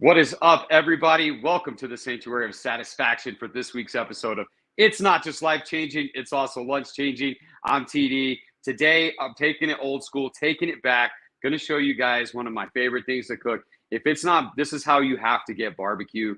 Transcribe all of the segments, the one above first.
What is up, everybody? Welcome to the Sanctuary of Satisfaction for this week's episode of It's Not Just Life Changing, It's Also Lunch Changing. I'm TD. Today, I'm taking it old school, taking it back. Going to show you guys one of my favorite things to cook. If it's not, this is how you have to get barbecue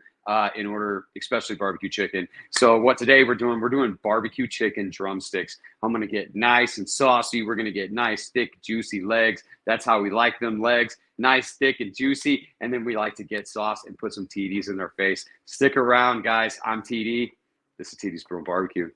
in order, especially barbecue chicken. So what today we're doing barbecue chicken drumsticks. I'm going to get nice and saucy. We're going to get nice, thick, juicy legs. That's how we like them legs. Nice, thick, and juicy. And then we like to get sauce and put some TDs in their face. Stick around, guys. I'm TD. This is TD's Brew Barbecue.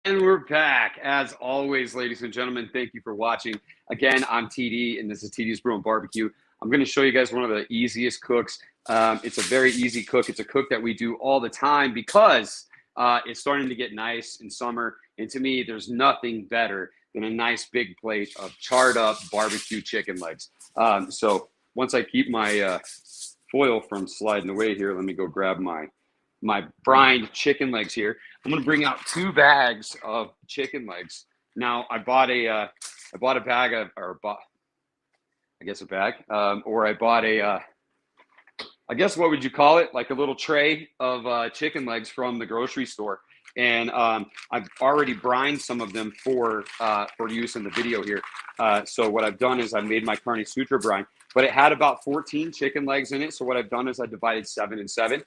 And we're back. As always, ladies and gentlemen, thank you for watching. Again, I'm TD, and this is TD's Brew Barbecue. I'm going to show you guys one of the easiest cooks. It's a very easy cook. It's a cook that we do all the time because it's starting to get nice in summer. And to me, there's nothing better than a nice big plate of charred up barbecue chicken legs. So once I keep my foil from sliding away here, let me go grab my brined chicken legs here. I'm going to bring out 2 bags of chicken legs. Now, I bought a bag of, or I guess a bag, or I bought a, I guess what would you call it? Like a little tray of chicken legs from the grocery store. And I've already brined some of them for use in the video here. So what I've done is I made my Carne Sutra brine, but it had about 14 chicken legs in it. So what I've done is I divided 7 and 7,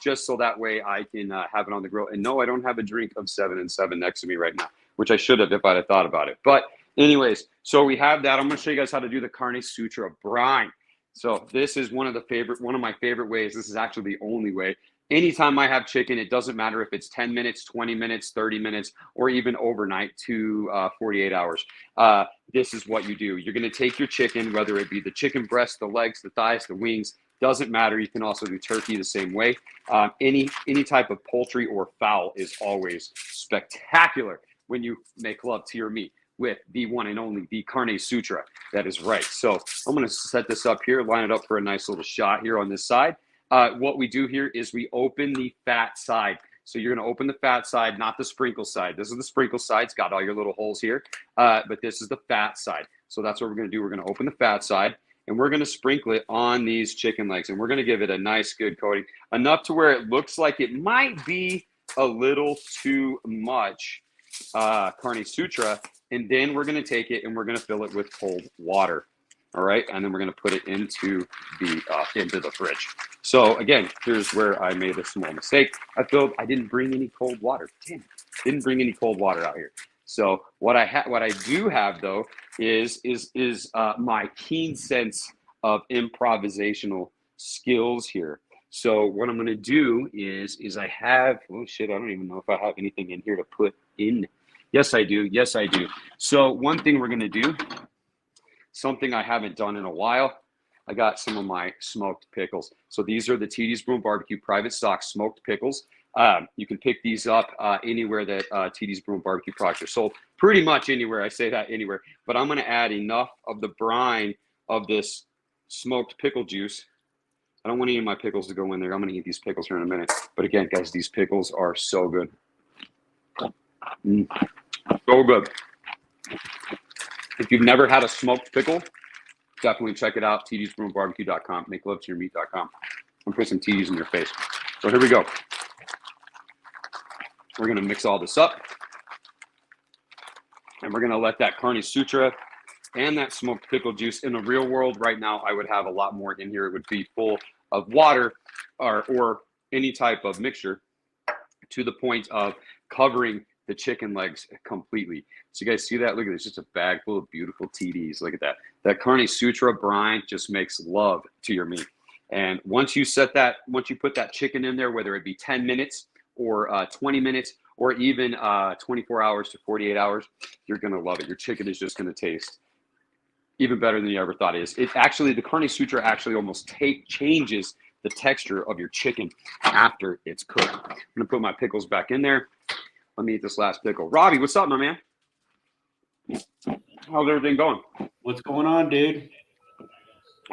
just so that way I can have it on the grill. And no, I don't have a drink of 7 and 7 next to me right now, which I should have if I'd have thought about it. But anyways, so we have that. I'm going to show you guys how to do the Carne Sutra brine. So this is one of my favorite ways. This is actually the only way. Anytime I have chicken, it doesn't matter if it's 10 minutes, 20 minutes, 30 minutes, or even overnight to 48 hours. This is what you do. You're going to take your chicken, whether it be the chicken breast, the legs, the thighs, the wings, doesn't matter. You can also do turkey the same way. Any type of poultry or fowl is always spectacular when you make love to your meat with the one and only, the Carne Sutra. That is right. So I'm going to set this up here, line it up for a nice little shot here on this side. What we do here is we open the fat side. So you're going to open the fat side, not the sprinkle side. This is the sprinkle side. It's got all your little holes here, but this is the fat side. So that's what we're going to do. We're going to open the fat side, and we're going to sprinkle it on these chicken legs, and we're going to give it a nice, good coating, enough to where it looks like it might be a little too much Carne Sutra, and then we're going to take it and we're going to fill it with cold water. All right, and then we're going to put it into the fridge. So again, here's where I made a small mistake. I didn't bring any cold water. Damn, didn't bring any cold water out here. So what I do have though is my keen sense of improvisational skills here. So what I'm going to do is I have, oh shit, I don't even know if I have anything in here to put in. Yes, I do. Yes, I do. So one thing we're going to do, something I haven't done in a while, I got some of my smoked pickles. So these are the TD's Brew Barbecue private stock smoked pickles. You can pick these up anywhere that TD's Brew Barbecue products are sold. Pretty much anywhere. I say that anywhere. But I'm going to add enough of the brine of this smoked pickle juice. I don't want any of my pickles to go in there. I'm going to eat these pickles here in a minute. But again, guys, these pickles are so good. So good. If you've never had a smoked pickle, definitely check it out. tdsbrewbarbecue.com. Makelovetoyourmeat.com. And put some TDs in your face. So here we go. We're going to mix all this up. And we're going to let that Carne Sutra and that smoked pickle juice, in the real world right now, I would have a lot more in here. It would be full of water or any type of mixture to the point of covering the chicken legs completely. So you guys see that? Look at this, just a bag full of beautiful TDs. Look at that. That Carne Sutra brine just makes love to your meat. And once you put that chicken in there, whether it be 10 minutes or 20 minutes or even 24 hours to 48 hours, you're going to love it. Your chicken is just going to taste even better than you ever thought it is. It actually, the Carne Sutra actually almost changes the texture of your chicken after it's cooked. I'm gonna put my pickles back in there. Let me eat this last pickle. Robbie, what's up, my man? How's everything going? What's going on, dude?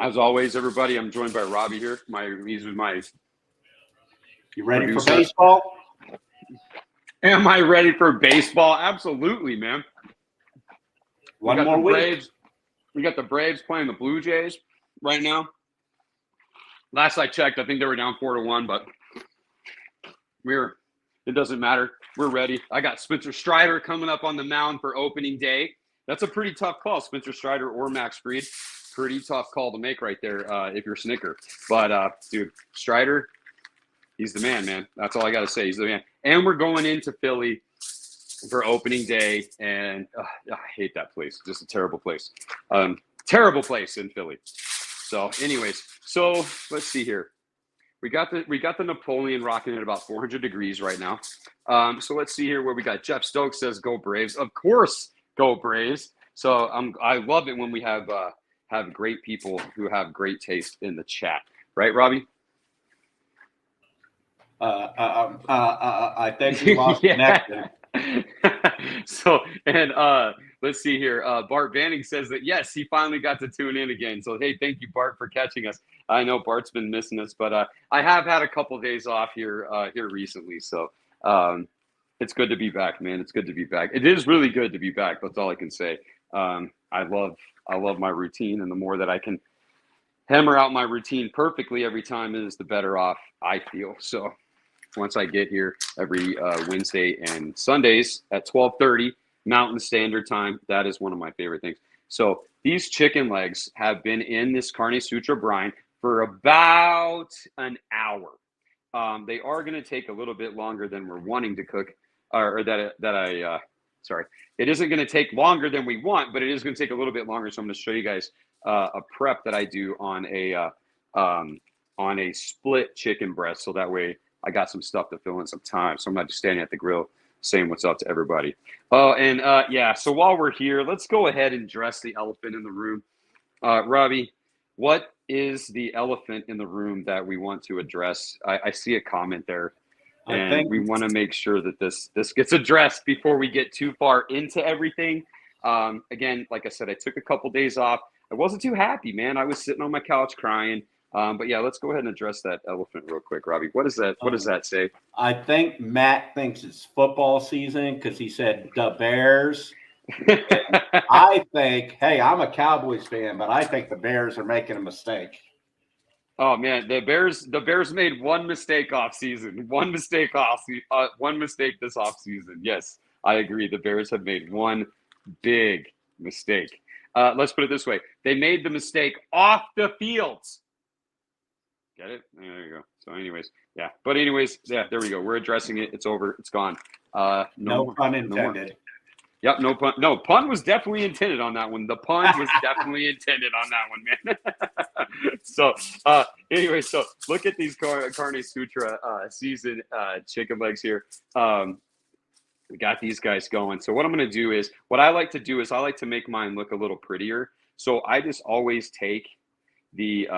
As always, everybody, I'm joined by Robbie here. He's my You ready producer. for baseball? Am I ready for baseball? Absolutely, man. One more week. Braves. We got the Braves playing the Blue Jays right now. Last I checked, I think they were down 4-1, but it doesn't matter. We're ready. I got Spencer Strider coming up on the mound for opening day. That's a pretty tough call, Spencer Strider or Max Fried. Pretty tough call to make right there if you're Snicker. But, dude, Strider, he's the man. That's all I got to say. He's the man. And we're going into Philly for opening day, and I hate that place. Just a terrible place. Terrible place in Philly. So, anyways, let's see here. We got the Napoleon rocking at about 400 degrees right now. So let's see here where we got. Jeff Stokes says, "Go Braves!" Of course, go Braves. So I love it when we have great people who have great taste in the chat, right, Robbie? I think we lost connection. So, and let's see here. Bart Banning says that, yes, he finally got to tune in again. So, hey, thank you, Bart, for catching us. I know Bart's been missing us, but I have had a couple days off here recently. So it's good to be back, man. It's good to be back. It is really good to be back. That's all I can say. I love my routine, and the more that I can hammer out my routine perfectly every time is the better off I feel. So once I get here every Wednesday and Sundays at 12:30 Mountain Standard Time, that is one of my favorite things. So these chicken legs have been in this Carne Sutra brine for about an hour. They are going to take a little bit longer than we're wanting to cook, sorry. It isn't going to take longer than we want, but it is going to take a little bit longer. So I'm going to show you guys a prep that I do on a split chicken breast. So that way I got some stuff to fill in some time. So I'm not just standing at the grill saying what's up to everybody. Oh, and yeah, so while we're here, let's go ahead and dress the elephant in the room. Robbie, what is the elephant in the room that we want to address? I see a comment there, and we want to make sure that this gets addressed before we get too far into everything. Again, like I said, I took a couple days off. I wasn't too happy, man. I was sitting on my couch crying. But yeah, let's go ahead and address that elephant real quick, Robbie. What does that say? I think Matt thinks it's football season because he said the Bears. I think, hey, I'm a Cowboys fan, but I think the Bears are making a mistake. Oh man, the Bears made one mistake off season. One mistake this off season. Yes, I agree. The Bears have made one big mistake. Let's put it this way: they made the mistake off the fields. Get it? There you go. So anyways, yeah. But anyways, yeah, there we go. We're addressing it. It's over. It's gone. No pun intended. Yep, no pun. No, pun was definitely intended on that one. The pun was definitely intended on that one, man. So anyway, so look at these Carne Sutra seasoned chicken legs here. We got these guys going. So what I'm going to do is, I like to make mine look a little prettier. So I just always take the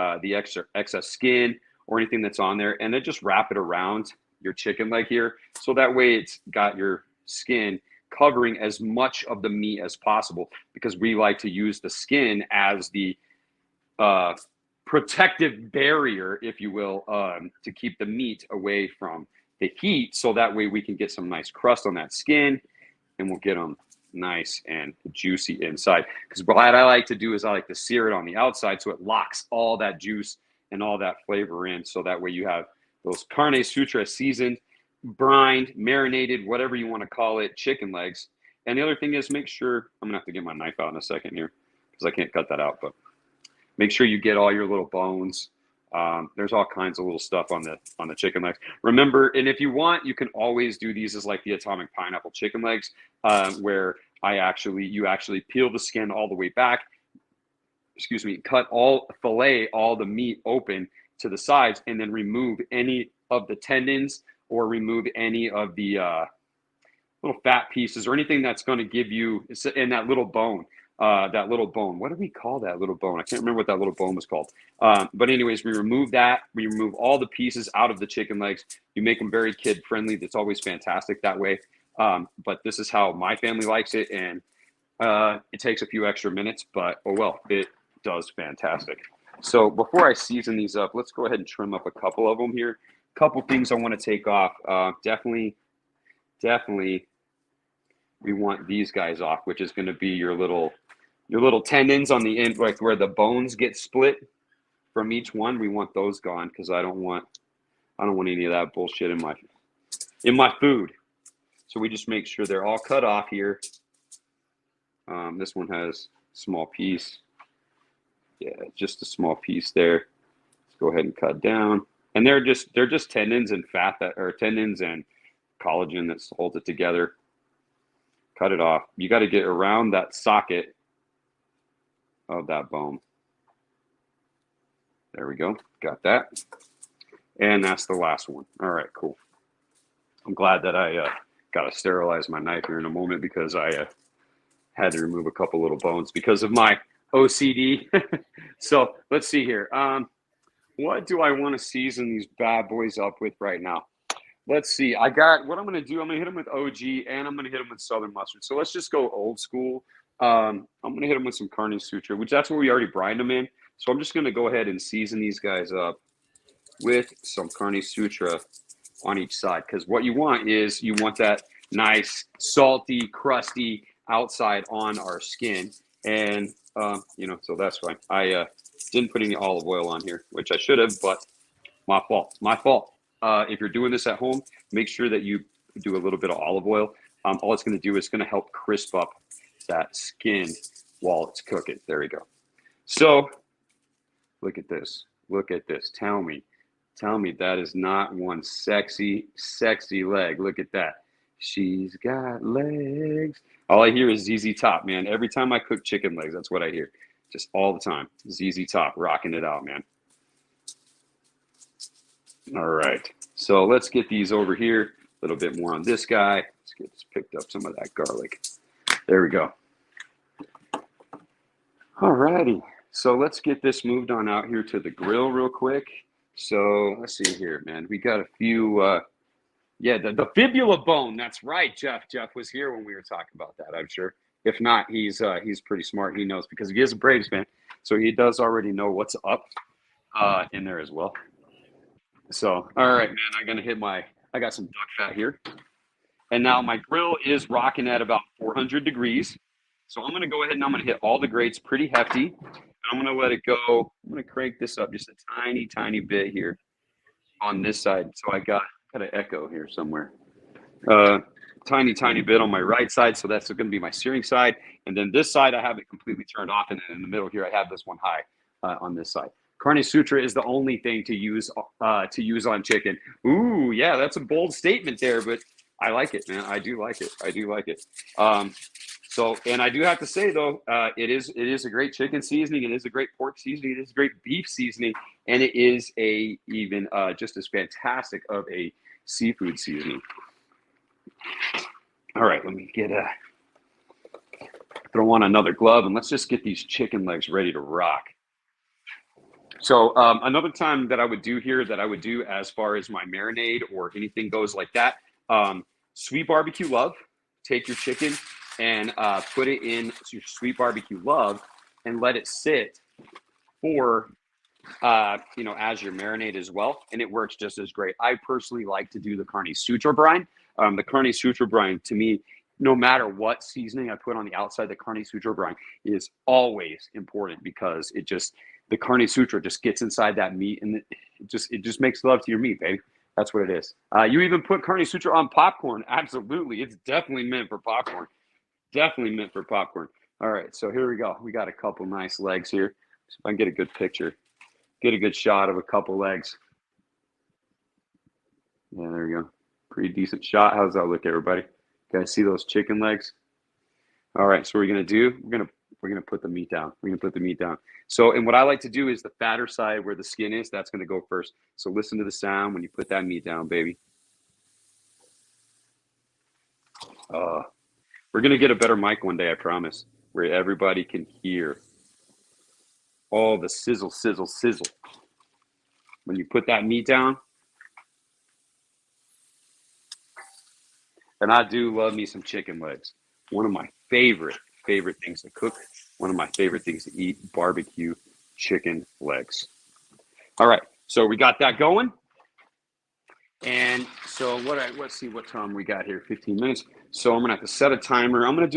excess skin or anything that's on there, and then just wrap it around your chicken leg here, so that way it's got your skin covering as much of the meat as possible, because we like to use the skin as the protective barrier, if you will, to keep the meat away from the heat, so that way we can get some nice crust on that skin, and we'll get them nice and juicy inside. Because what I like to do is I like to sear it on the outside so it locks all that juice and all that flavor in, so that way you have those Carne Sutra seasoned, brined, marinated, whatever you want to call it, chicken legs. And the other thing is, make sure, I'm gonna have to get my knife out in a second here because I can't cut that out, but make sure you get all your little bones. There's all kinds of little stuff on the chicken legs. Remember, and if you want, you can always do these as like the atomic pineapple chicken legs, where you actually peel the skin all the way back. Fillet all the meat open to the sides, and then remove any of the tendons or remove any of the little fat pieces or anything that's going to give you in that little bone. that little bone. What do we call that little bone? I can't remember what that little bone was called. But anyways, we remove that. We remove all the pieces out of the chicken legs. You make them very kid friendly. That's always fantastic that way. But this is how my family likes it, and it takes a few extra minutes, but oh well, it does fantastic. So before I season these up, let's go ahead and trim up a couple of them here. Couple things I want to take off. Definitely, we want these guys off, which is going to be your little tendons on the end, like where the bones get split from each one. We want those gone because I don't want any of that bullshit in my food. So we just make sure they're all cut off here. This one has a small piece. Yeah, just a small piece there. Let's go ahead and cut down. And they're just tendons and fat tendons and collagen that holds it together. Cut it off. You got to get around that socket of that bone. There we go. Got that. And that's the last one. All right, cool. I'm glad that I got to sterilize my knife here in a moment because I had to remove a couple little bones because of my OCD. So let's see here. What do I want to season these bad boys up with right now? Let's see. I got what I'm going to do. I'm going to hit them with OG and I'm going to hit them with Southern mustard. So let's just go old school. I'm going to hit them with some Carne Sutra, which that's what we already brined them in. So I'm just going to go ahead and season these guys up with some Carne Sutra on each side. Because what you want is you want that nice, salty, crusty outside on our skin. And, so that's fine. I didn't put any olive oil on here, which I should have, but my fault. If you're doing this at home, make sure that you do a little bit of olive oil. All it's going to do is going to help crisp up that skin while it's cooking. There we go. So look at this. Tell me that is not one sexy leg. Look at that. She's got legs. All I hear is ZZ Top, man. Every time I cook chicken legs, that's what I hear. Just all the time. ZZ Top, rocking it out, man. All right. So let's get these over here. A little bit more on this guy. Let's get picked up some of that garlic. There we go. All righty. So let's get this moved on out here to the grill real quick. So let's see here, man. We got a few, the fibula bone. That's right, Jeff. Jeff was here when we were talking about that, I'm sure. If not, he's pretty smart. He knows because he is a Braves fan. So he does already know what's up in there as well. So, all right, man, I got some duck fat here. And now my grill is rocking at about 400 degrees. So I'm going to go ahead and I'm going to hit all the grates pretty hefty. I'm going to let it go. I'm going to crank this up just a tiny, tiny bit here on this side. So I got an echo here somewhere. Tiny, tiny bit on my right side. So that's going to be my searing side. And then this side, I have it completely turned off. And then in the middle here, I have this one high on this side. Carne Sutra is the only thing to use on chicken. Ooh, yeah, that's a bold statement there, but I like it, man. I do like it. And I do have to say though, it is a great chicken seasoning. It is a great pork seasoning. It is a great beef seasoning, and it is even just as fantastic of a seafood seasoning. All right, let me throw on another glove, and let's just get these chicken legs ready to rock. So another time that I would do as far as my marinade or anything goes like that, sweet barbecue love. Take your chicken and put it in your sweet barbecue love and let it sit for, as your marinade as well. And it works just as great. I personally like to do the Carne Sutra brine. The Carne Sutra brine, to me, no matter what seasoning I put on the outside, the Carne Sutra brine is always important because the Carne Sutra just gets inside that meat and it just makes love to your meat, baby. That's what it is. You even put Carne Sutra on popcorn. Absolutely. It's definitely meant for popcorn. All right, so here we go. We got a couple nice legs here. So if I can get a good picture, get a good shot of a couple legs. Yeah, there we go. Pretty decent shot. How's that look, everybody? You guys see those chicken legs? All right, so what we're going to do, we're going to put the meat down. So, and what I like to do is the fatter side where the skin is, that's going to go first. So listen to the sound when you put that meat down, baby. We're going to get a better mic one day, I promise. where everybody can hear all the sizzle, sizzle, sizzle. When you put that meat down. And I do love me some chicken legs. One of my favorite things to cook. One of my favorite things to eat, barbecue chicken legs. All right, so we got that going. And so let's see what time we got here, 15 minutes. So I'm gonna have to set a timer. I'm gonna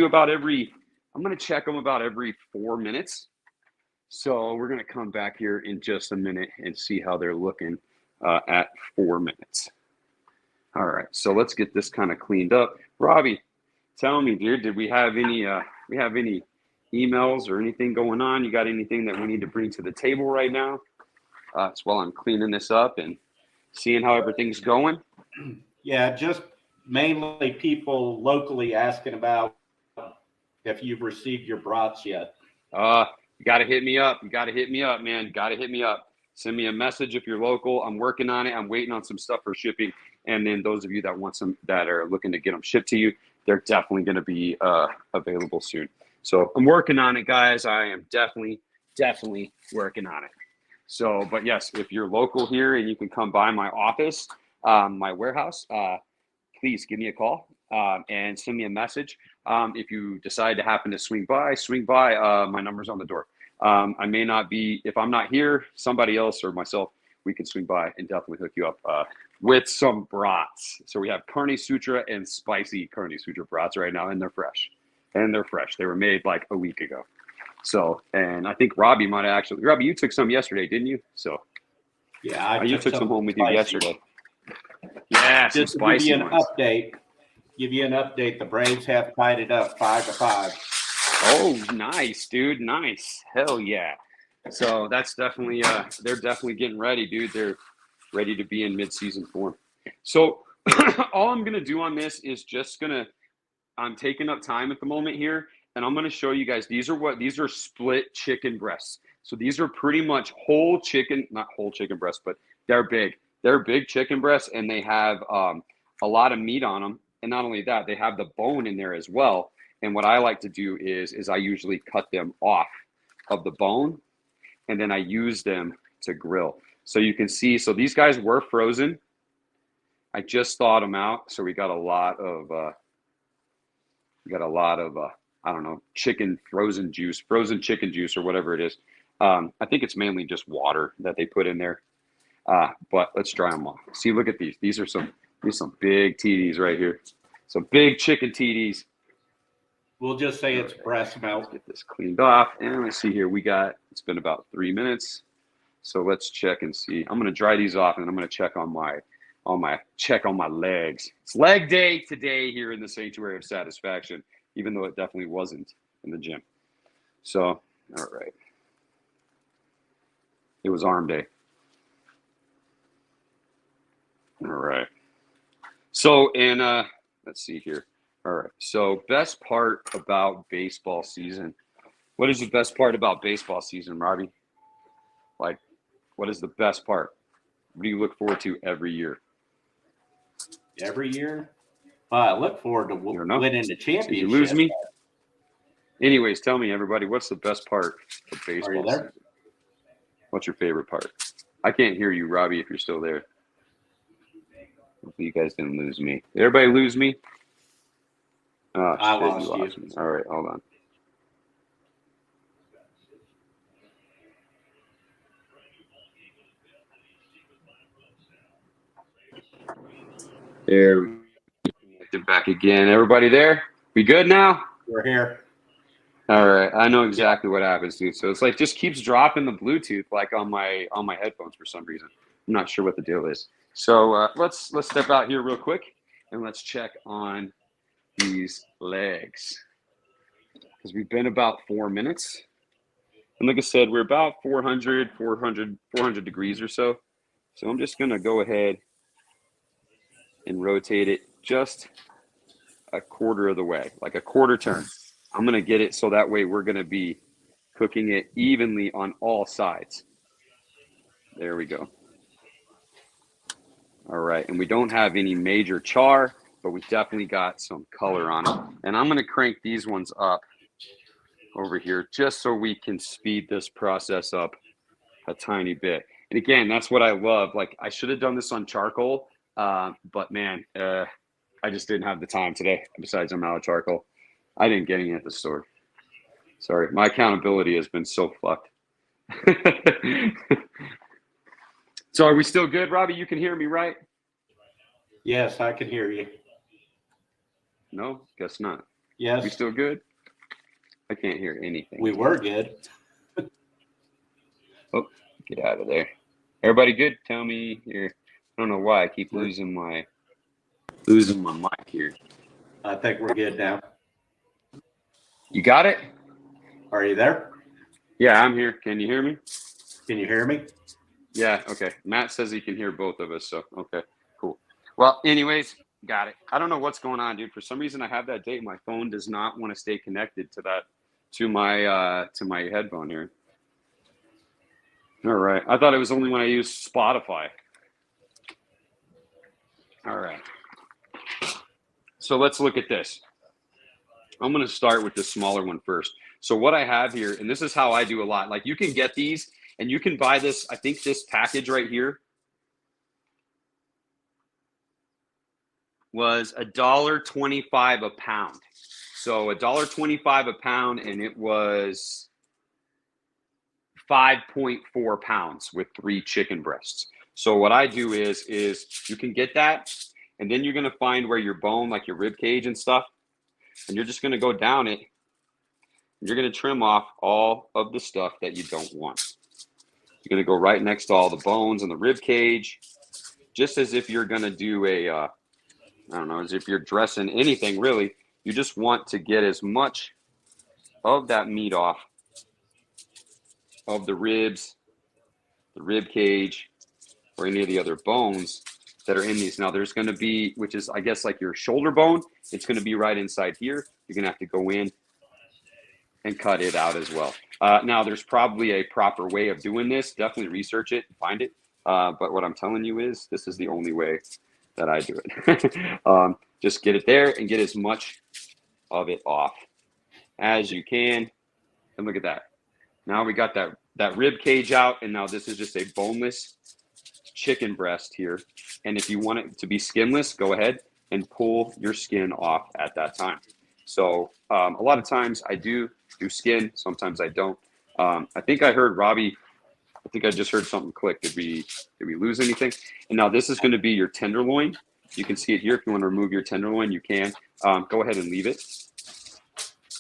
check them about every 4 minutes. So we're gonna come back here in just a minute and see how they're looking at 4 minutes. All right, so let's get this kind of cleaned up. Robbie, tell me, dude, did we have any emails or anything going on? You got anything that we need to bring to the table right now? As while I'm cleaning this up and seeing how everything's going. Yeah, just mainly people locally asking about if you've received your brats yet. You got to hit me up. You got to hit me up, man. You got to hit me up. Send me a message if you're local. I'm working on it. I'm waiting on some stuff for shipping. And then those of you that want some, that are looking to get them shipped to you, they're definitely going to be available soon. So I'm working on it, guys. I am definitely working on it. So, but yes, if you're local here and you can come by my office, my warehouse, please give me a call and send me a message. If you decide to happen to swing by, my number's on the door. I may not be, if I'm not here, somebody else or myself, we can swing by and definitely hook you up with some brats. So we have Carne Sutra and spicy Carne Sutra brats right now, and they're fresh. They were made like a week ago. So, and I think Robbie might have actually, Robbie, you took some yesterday, didn't you? So, yeah, you took some home with you yesterday. Ones. Yeah, just to give you an update. The Braves have tied it up 5-5. Oh, nice, dude. Nice. Hell yeah. So that's definitely, they're definitely getting ready, dude. They're ready to be in mid-season form. So all I'm going to do on this is I'm taking up time at the moment here, and I'm going to show you guys, these are split chicken breasts. So these are pretty much whole chicken, not whole chicken breasts, but they're big. They're big chicken breasts, and they have a lot of meat on them. And not only that, they have the bone in there as well. And what I like to do is I usually cut them off of the bone, and then I use them to grill. So you can see, so these guys were frozen. I just thawed them out. So we got a lot of I don't know, frozen chicken juice or whatever it is. I think it's mainly just water that they put in there. But let's dry them off. See, look at these. These are some big TDs right here. Some big chicken TDs. We'll just say it's breast milk. Let's get this cleaned off. And let's see here. It's been about 3 minutes. So let's check and see. I'm going to dry these off, and I'm going to check on my legs. It's leg day today here in the Sanctuary of Satisfaction, even though it definitely wasn't in the gym. So, all right. It was arm day. All right. So, let's see here. All right. So, best part about baseball season. What is the best part about baseball season, Robbie? Like, what is the best part? What do you look forward to every year? Every year? I look forward to winning the championship. Did you lose me? Anyways, tell me, everybody, what's the best part of baseball season? What's your favorite part? I can't hear you, Robbie, if you're still there. Hopefully you guys didn't lose me. Did everybody lose me? Oh, I lost you. Me. All right, hold on. There we go. Back again. Everybody there? We good now? We're here. All right. I know exactly what happens, dude. So it's like just keeps dropping the Bluetooth like on my headphones for some reason. I'm not sure what the deal is. So let's step out here real quick and let's check on these legs, because we've been about 4 minutes. And like I said, we're about 400 degrees or so. So I'm just going to go ahead and rotate it just a quarter of the way, like a quarter turn. I'm going to get it so that way we're going to be cooking it evenly on all sides. There we go. All right. And we don't have any major char, but we definitely got some color on it. And I'm going to crank these ones up over here just so we can speed this process up a tiny bit. And again, that's what I love. Like, I should have done this on charcoal, but man, I just didn't have the time today. Besides, I'm out of charcoal. I didn't get any at the store. Sorry, my accountability has been so fucked. So are we still good, Robbie? You can hear me, right? Yes, I can hear you. No, guess not. Yes. We still good? I can't hear anything. We were good. Oh, get out of there. Everybody good? Tell me here. I don't know why I keep losing my mic here. I think we're good now. You got it? Are you there? Yeah, I'm here. Can you hear me? Can you hear me? Yeah, okay. Matt says he can hear both of us, so okay, cool. Well, anyways, got it. I don't know what's going on, dude. For some reason, I have that date. My phone does not want to stay connected to my headphone here. All right. I thought it was only when I used Spotify. All right. So let's look at this. I'm going to start with the smaller one first. So what I have here, and this is how I do a lot. Like, you can get these and you can buy this. I think this package right here was $1.25 a pound. So $1.25 a pound, and it was 5.4 pounds with 3 chicken breasts. So what I do is you can get that, and then you're going to find where your bone, like your rib cage and stuff, and you're just going to go down it. You're going to trim off all of the stuff that you don't want. You're going to go right next to all the bones and the rib cage, just as if you're going to do a, I don't know, as if you're dressing anything really. You just want to get as much of that meat off of the ribs, the rib cage, or any of the other bones that are in these. Now there's going to be, which is, I guess, like your shoulder bone. It's going to be right inside here. You're going to have to go in and cut it out as well. Now there's probably a proper way of doing this. Definitely research it and find it. But what I'm telling you is this is the only way that I do it. Just get it there and get as much of it off as you can. And look at that. Now we got that rib cage out, and now this is just a boneless chicken breast here. And if you want it to be skinless, go ahead and pull your skin off at that time. So a lot of times I do skin, sometimes I don't. I think I heard Robbie, I think I just heard something click. Did we lose anything? And now this is going to be your tenderloin. You can see it here. If you want to remove your tenderloin, you can. Go ahead and leave it.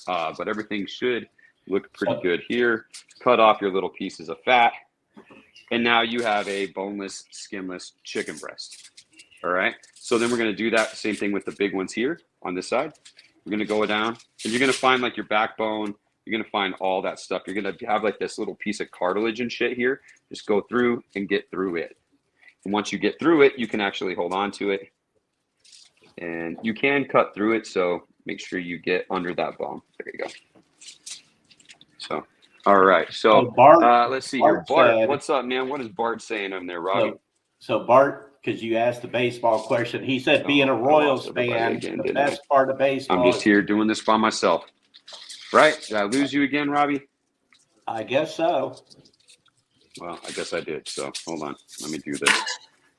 But everything should look pretty good here. Cut off your little pieces of fat. And now you have a boneless, skinless chicken breast. All right. So then we're going to do that same thing with the big ones here on this side. We're going to go down and you're going to find like your backbone. You're going to find all that stuff. You're going to have like this little piece of cartilage and shit here. Just go through and get through it. And once you get through it, you can actually hold on to it. And you can cut through it. So make sure you get under that bone. There you go. So, all right. So let's see here. Bart, said, what's up, man? What is Bart saying over there, Robbie? So Bart, because you asked the baseball question, he said being a Royals fan, again, the best part of baseball. I'm just here doing this by myself. Right? Did I lose you again, Robbie? I guess so. Well, I guess I did. So hold on. Let me do this.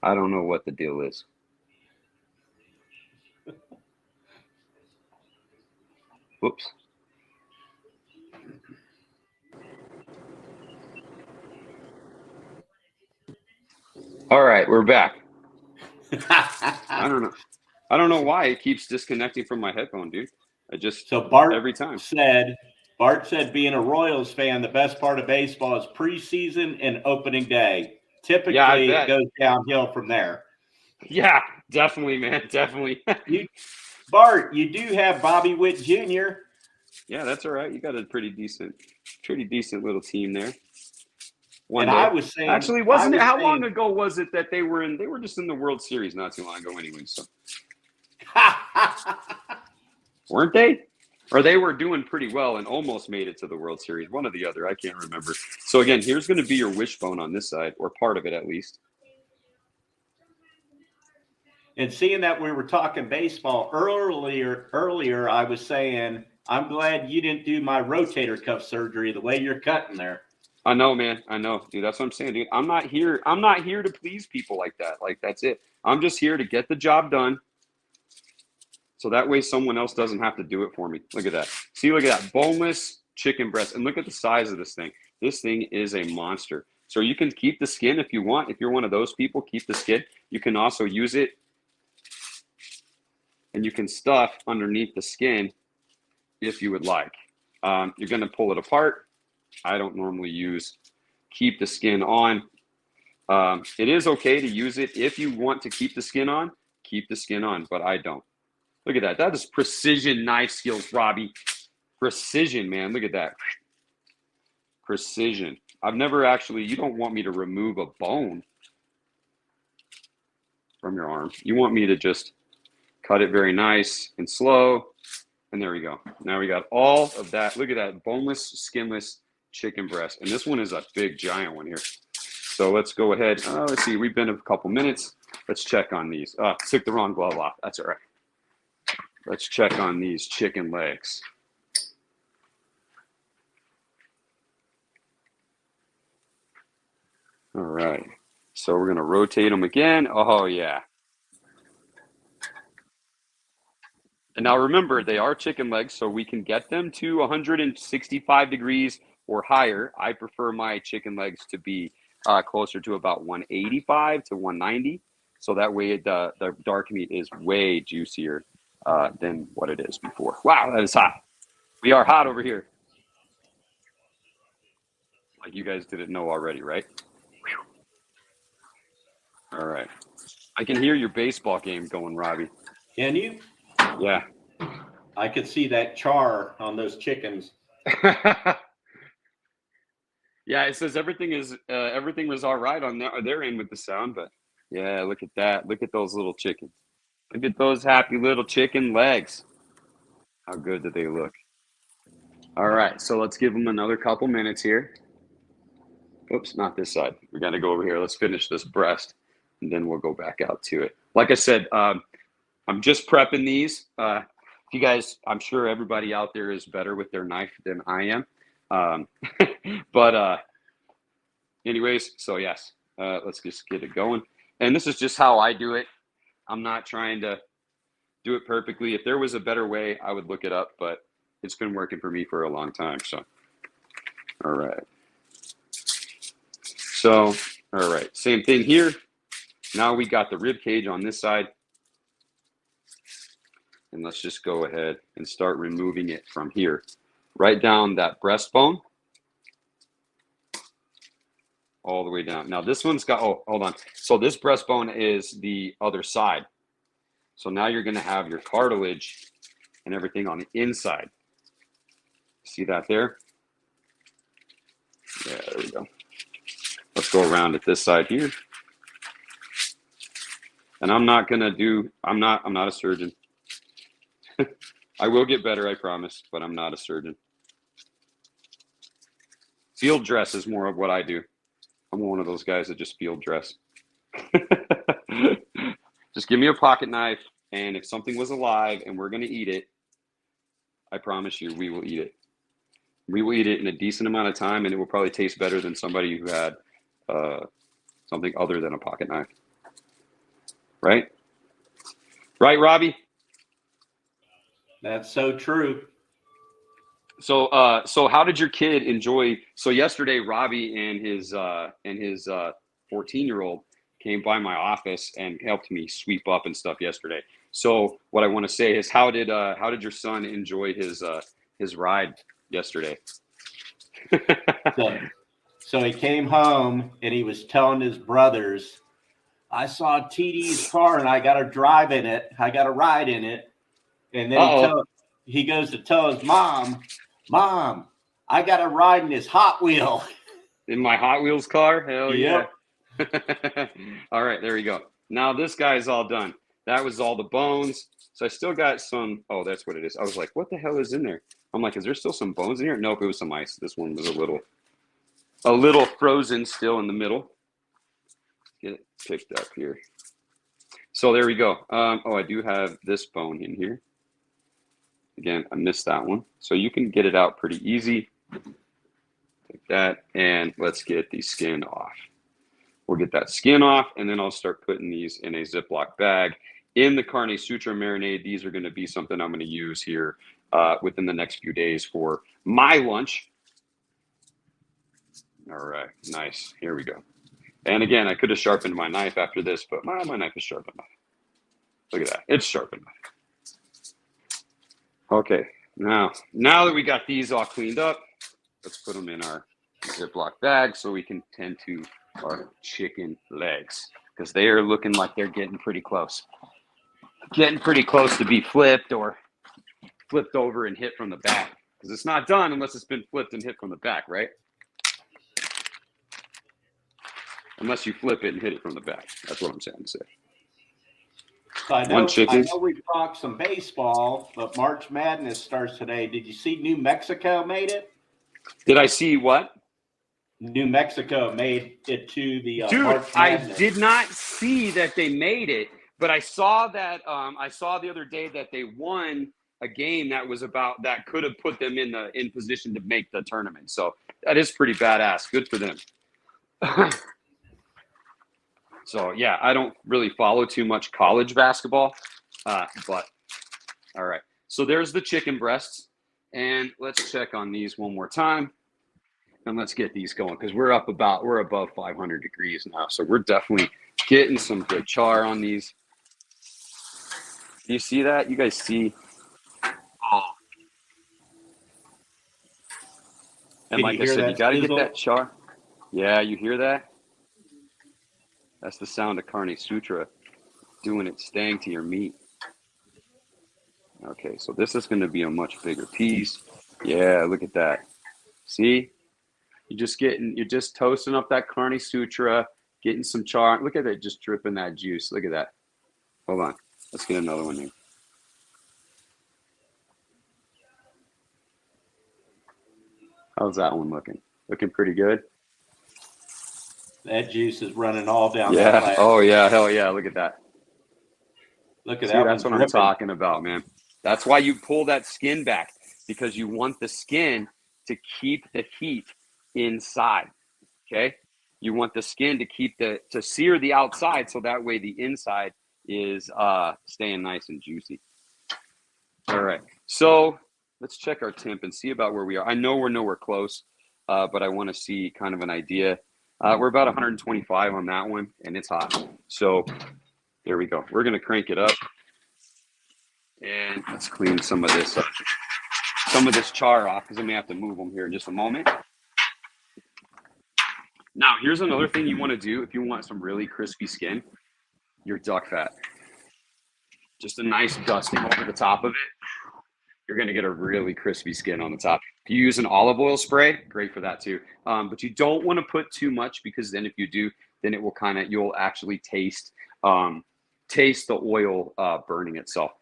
I don't know what the deal is. Whoops. All right, we're back. I don't know why it keeps disconnecting from my headphone, dude. Bart every time Bart said being a Royals fan, the best part of baseball is preseason and opening day. Typically, it goes downhill from there. Yeah, definitely, man. Definitely. Bart, you do have Bobby Witt Jr. Yeah, that's all right. You got a pretty decent little team there. I was saying, actually, wasn't it? How long ago was it that they were in? They were just in the World Series not too long ago, anyway. So, weren't they? Or they were doing pretty well and almost made it to the World Series. One or the other, I can't remember. So again, here's going to be your wishbone on this side, or part of it at least. And seeing that we were talking baseball earlier, I was saying I'm glad you didn't do my rotator cuff surgery the way you're cutting there. I know, man. I know, dude. That's what I'm saying, dude. I'm not here to please people like that. Like, that's it. I'm just here to get the job done. So that way someone else doesn't have to do it for me. Look at that. See, look at that. Boneless chicken breast. And look at the size of this thing. This thing is a monster. So you can keep the skin if you want. If you're one of those people, keep the skin. You can also use it and you can stuff underneath the skin if you would like. You're going to pull it apart. I don't normally keep the skin on. It is okay to use it if you want to keep the skin on, but I don't. Look at that. That is precision knife skills, Robbie. Precision, man. Look at that. Precision. I've never actually, you don't want me to remove a bone from your arm. You want me to just cut it very nice and slow. And there we go. Now we got all of that. Look at that boneless, skinless chicken breast. And this one is a big, giant one here. So let's go ahead. Let's see. We've been a couple minutes. Let's check on these. Took the wrong glove off. That's all right. Let's check on these chicken legs. All right. So we're going to rotate them again. Oh, yeah. And now remember, they are chicken legs, so we can get them to 165 degrees or higher. I prefer my chicken legs to be closer to about 185 to 190. So that way the dark meat is way juicier than what it is before. Wow, that is hot. We are hot over here. Like you guys didn't know already, right? All right. I can hear your baseball game going, Robbie. Can you? Yeah. I could see that char on those chickens. Yeah, it says everything was all right on their end with the sound, but yeah, look at that. Look at those little chickens. Look at those happy little chicken legs. How good do they look? All right, so let's give them another couple minutes here. Oops, not this side. We got to go over here. Let's finish this breast, and then we'll go back out to it. Like I said, I'm just prepping these. You guys, I'm sure everybody out there is better with their knife than I am. But anyways, so yes, let's just get it going. And this is just how I do it. I'm not trying to do it perfectly. If there was a better way, I would look it up, but it's been working for me for a long time. So, all right. So, all right, same thing here. Now we got the rib cage on this side. And let's just go ahead and start removing it from here. Right down that breastbone. All the way down. Now this one's got, oh, hold on. So this breastbone is the other side. So now you're going to have your cartilage and everything on the inside. See that there? Yeah, there we go. Let's go around at this side here. And I'm not a surgeon. I will get better, I promise, but I'm not a surgeon. Field dress is more of what I do. I'm one of those guys that just field dress. Just give me a pocket knife, and if something was alive and we're going to eat it, I promise you we will eat it. We will eat it in a decent amount of time, and it will probably taste better than somebody who had something other than a pocket knife. Right? Right, Robbie? That's so true. So how did your kid enjoy? So yesterday, Robbie and his 14-year-old came by my office and helped me sweep up and stuff yesterday. So what I want to say is, how did your son enjoy his ride yesterday? So he came home and he was telling his brothers, I saw TD's car and I got to drive in it. I got to ride in it. And then he goes to tell his mom, I got to ride in this Hot Wheel. In my Hot Wheels car? Hell yeah. Yep. All right, there we go. Now this guy's all done. That was all the bones. So I still got some. Oh, that's what it is. I was like, what the hell is in there? I'm like, is there still some bones in here? Nope, it was some ice. This one was a little frozen still in the middle. Get it picked up here. So there we go. I do have this bone in here. Again, I missed that one. So you can get it out pretty easy. Take that, and let's get the skin off. We'll get that skin off, and then I'll start putting these in a Ziploc bag. In the Carne Sutra marinade, these are going to be something I'm going to use here within the next few days for my lunch. All right, nice. Here we go. And again, I could have sharpened my knife after this, but my knife is sharp enough. Look at that. It's sharp enough. Okay, now that we got these all cleaned up, let's put them in our Ziploc bag so we can tend to our chicken legs, because they are looking like they're getting pretty close. Getting pretty close to be flipped or flipped over and hit from the back, because it's not done unless it's been flipped and hit from the back, right? Unless you flip it and hit it from the back. That's what I'm saying to say. I know we've talked some baseball, but March Madness starts today. Did you see New Mexico made it? Did I see what? New Mexico made it to the Dude, March Madness. I did not see that they made it, but I saw that I saw the other day that they won a game that was about that could have put them in position to make the tournament. So that is pretty badass. Good for them. So yeah, I don't really follow too much college basketball, but all right. So there's the chicken breasts, and let's check on these one more time, and let's get these going, because we're above 500 degrees now, so we're definitely getting some good char on these. Do you see that? You guys see? Oh. And like I said, you got to get that char. Yeah, you hear that? That's the sound of Carne Sutra doing its thing to your meat. Okay, so this is going to be a much bigger piece. Yeah, look at that. See? You're just toasting up that Carne Sutra, getting some char. Look at it, just dripping that juice. Look at that. Hold on. Let's get another one here. How's that one looking? Looking pretty good? That juice is running all down. Yeah. That Oh, yeah. Hell yeah. Look at that. Look at that. That's what I'm talking about, man. That's why you pull that skin back, because you want the skin to keep the heat inside. Okay. You want the skin to to sear the outside, so that way the inside is staying nice and juicy. All right. So let's check our temp and see about where we are. I know we're nowhere close, but I want to see kind of an idea. We're about 125 on that one, and it's hot. So there we go. We're going to crank it up, and let's clean some of this char off, because I may have to move them here in just a moment. Now, here's another thing you want to do if you want some really crispy skin: your duck fat. Just a nice dusting over the top of it. You're going to get a really crispy skin on the top. If you use an olive oil spray, great for that too. But you don't want to put too much, because then if you do, then it will you'll actually taste the oil burning itself.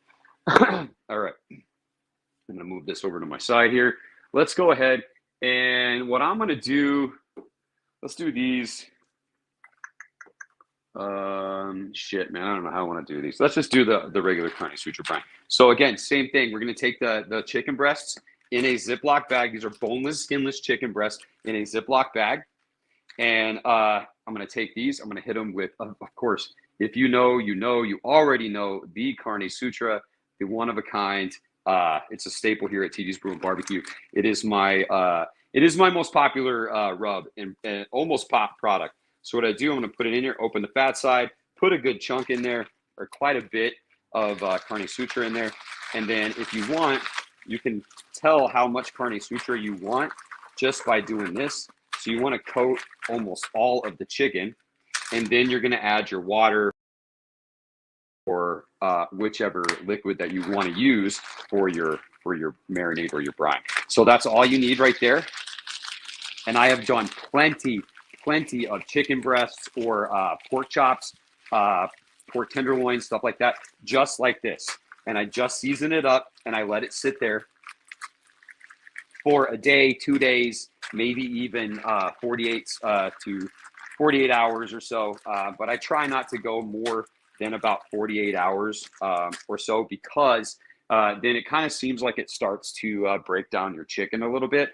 All right. I'm going to move this over to my side here. Let's go ahead. And what I'm going to do, let's do these. Shit, man, I don't know how I want to do these. Let's just do the regular Carne Sutra brine. So again, same thing. We're going to take the chicken breasts in a Ziploc bag. These are boneless, skinless chicken breasts in a Ziploc bag. And I'm going to take these. I'm going to hit them with, of course, if you already know the Carne Sutra, the one of a kind. It's a staple here at TD's Brew and Barbecue. It is my most popular rub and almost pop product. So what I do, I'm going to put it in here, open the fat side, put a good chunk in there, or quite a bit of Carne Sutra in there. And then if you want, you can tell how much Carne Sutra you want just by doing this. So you want to coat almost all of the chicken, and then you're going to add your water or whichever liquid that you want to use for your marinade or your brine. So that's all you need right there. And I have done plenty of chicken breasts or pork chops, pork tenderloins, stuff like that, just like this. And I just season it up and I let it sit there for a day, 2 days, maybe even 48 hours or so. But I try not to go more than about 48 hours or so, because then it kind of seems like it starts to break down your chicken a little bit.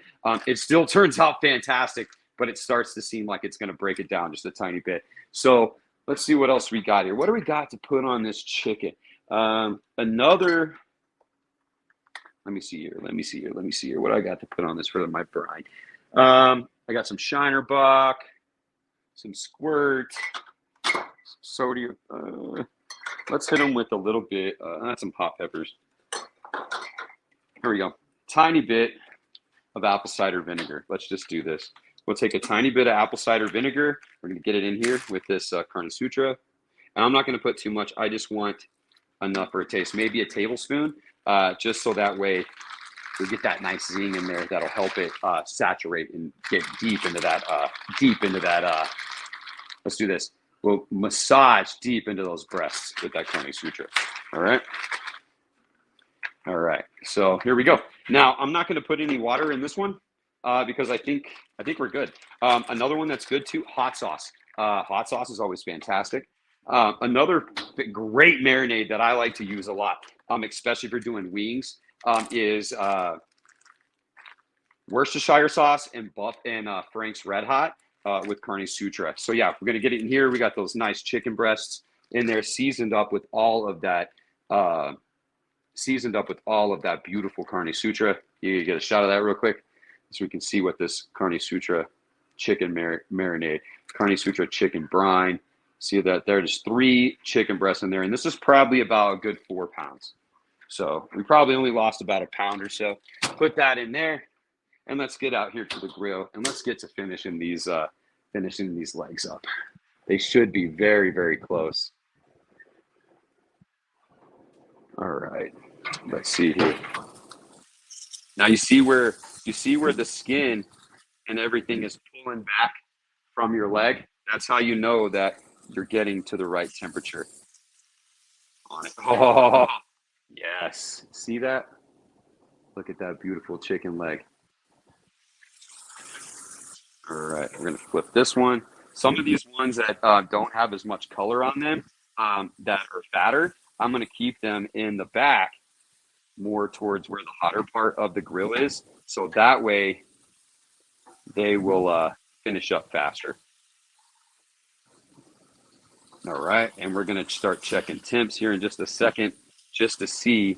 It still turns out fantastic, but it starts to seem like it's going to break it down just a tiny bit. So let's see what else we got here. What do we got to put on this chicken? Let me see here. What do I got to put on this for my brine? I got some Shiner Buck, some squirt, some sodium. Let's hit them with a little bit. That's some hot peppers. Here we go. Tiny bit of apple cider vinegar. Let's just do this. We'll take a tiny bit of apple cider vinegar. We're going to get it in here with this Carne Sutra. And I'm not going to put too much. I just want enough for a taste. Maybe a tablespoon, just so that way we get that nice zing in there. That'll help it saturate and get deep into that. Let's do this. We'll massage deep into those breasts with that Carne Sutra. All right. All right. So here we go. Now I'm not going to put any water in this one because I think we're good. Another one that's good too, hot sauce. Hot sauce is always fantastic. Another great marinade that I like to use a lot, especially if you're doing wings, is Worcestershire sauce and Frank's Red Hot with Carne Sutra. So yeah, we're gonna get it in here. We got those nice chicken breasts in there, seasoned up with all of that beautiful Carne Sutra. You get a shot of that real quick, so we can see what this Carne Sutra chicken marinade, Carne Sutra chicken brine. See that there are just 3 chicken breasts in there, and this is probably about a good 4 pounds. So we probably only lost about a pound or so. Put that in there, and let's get out here to the grill, and let's get to finishing these legs up. They should be very, very close. All right, let's see here. Now you see where the skin and everything is pulling back from your leg. That's how you know that you're getting to the right temperature on it. Oh, yes. See that? Look at that beautiful chicken leg. All right, we're going to flip this one. Some of these ones that don't have as much color on them, that are fatter, I'm going to keep them in the back more towards where the hotter part of the grill is. So that way they will finish up faster. All right, and we're going to start checking temps here in just a second, just to see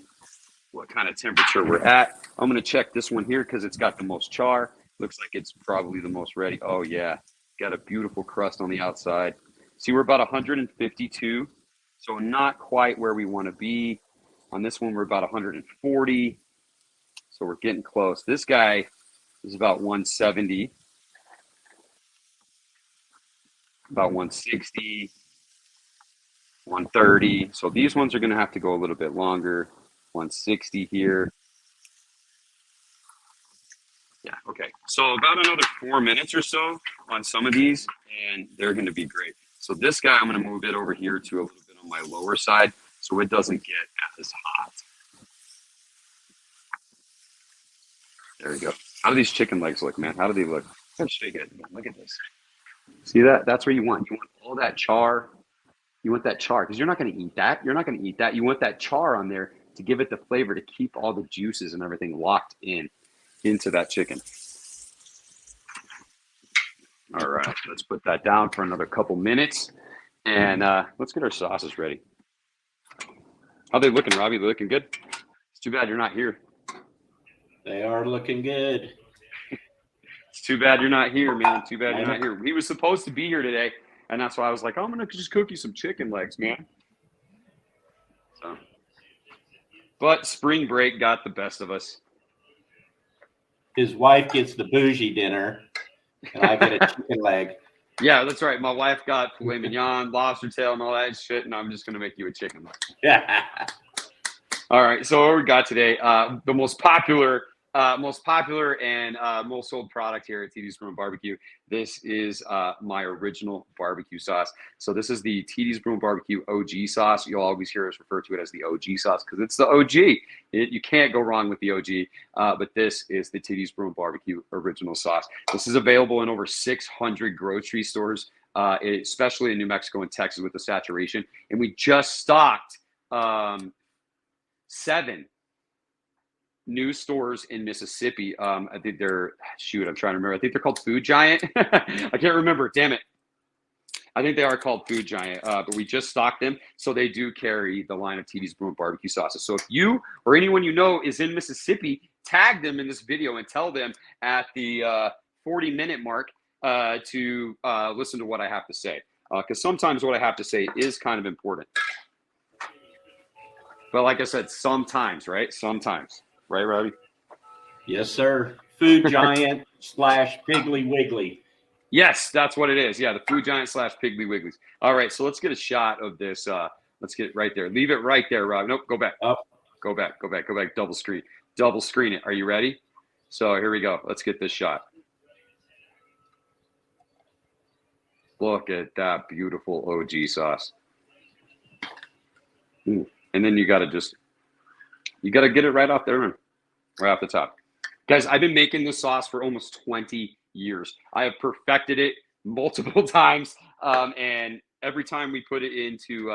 what kind of temperature we're at. I'm going to check this one here because it's got the most char. Looks like it's probably the most ready. Oh yeah, got a beautiful crust on the outside. See, we're about 152, so not quite where we want to be. On this one, we're about 140, so we're getting close. This guy is about 170, about 160. 130. So these ones are going to have to go a little bit longer. 160 here. Yeah, okay. So about another 4 minutes or so on some of these, and they're going to be great. So this guy, I'm going to move it over here to a little bit on my lower side so it doesn't get as hot. There we go. How do these chicken legs look, man? How do they look? Look at this. See that? That's where you want. You want all that char. You want that char because you're not going to eat that. You're not going to eat that. You want that char on there to give it the flavor, to keep all the juices and everything locked into that chicken. All right, let's put that down for another couple minutes, and let's get our sauces ready. How they looking, Robbie? They looking good? It's too bad you're not here. They are looking good. It's too bad you're not here, man. Too bad you're not here. He was supposed to be here today. And that's why I was like, I'm going to just cook you some chicken legs, man. So, but spring break got the best of us. His wife gets the bougie dinner, and I get a chicken leg. Yeah, that's right. My wife got filet mignon, lobster tail, and all that shit, and I'm just going to make you a chicken leg. Yeah. All right, so what we got today, the most popular and most sold product here at TD's Brew and Barbecue. This is my original barbecue sauce. So this is the TD's Brew and Barbecue OG sauce. You'll always hear us refer to it as the OG sauce because it's the OG. You can't go wrong with the OG, but this is the TD's Brew and Barbecue original sauce. This is available in over 600 grocery stores, especially in New Mexico and Texas with the saturation. And we just stocked 7 new stores in Mississippi. I think they're, shoot, I'm trying to remember. I think they're called Food Giant. I can't remember. Damn it. I think they are called Food Giant, but we just stocked them. So they do carry the line of TD's Brew and Barbecue sauces. So if you or anyone you know is in Mississippi, tag them in this video and tell them at the 40-minute mark to listen to what I have to say. Because sometimes what I have to say is kind of important. But like I said, sometimes, right? Sometimes. Right, Robbie? Yes, sir. Food Giant / Piggly Wiggly. Yes, that's what it is. Yeah, the Food Giant / Piggly Wigglies. All right, so let's get a shot of this. Let's get it right there. Leave it right there, Rob. Nope, go back. Oh. Go back. Double screen. Double screen it. Are you ready? So here we go. Let's get this shot. Look at that beautiful OG sauce. And then you got to get it right off there, right off the top. Guys, I've been making this sauce for almost 20 years. I have perfected it multiple times, and every time we put it into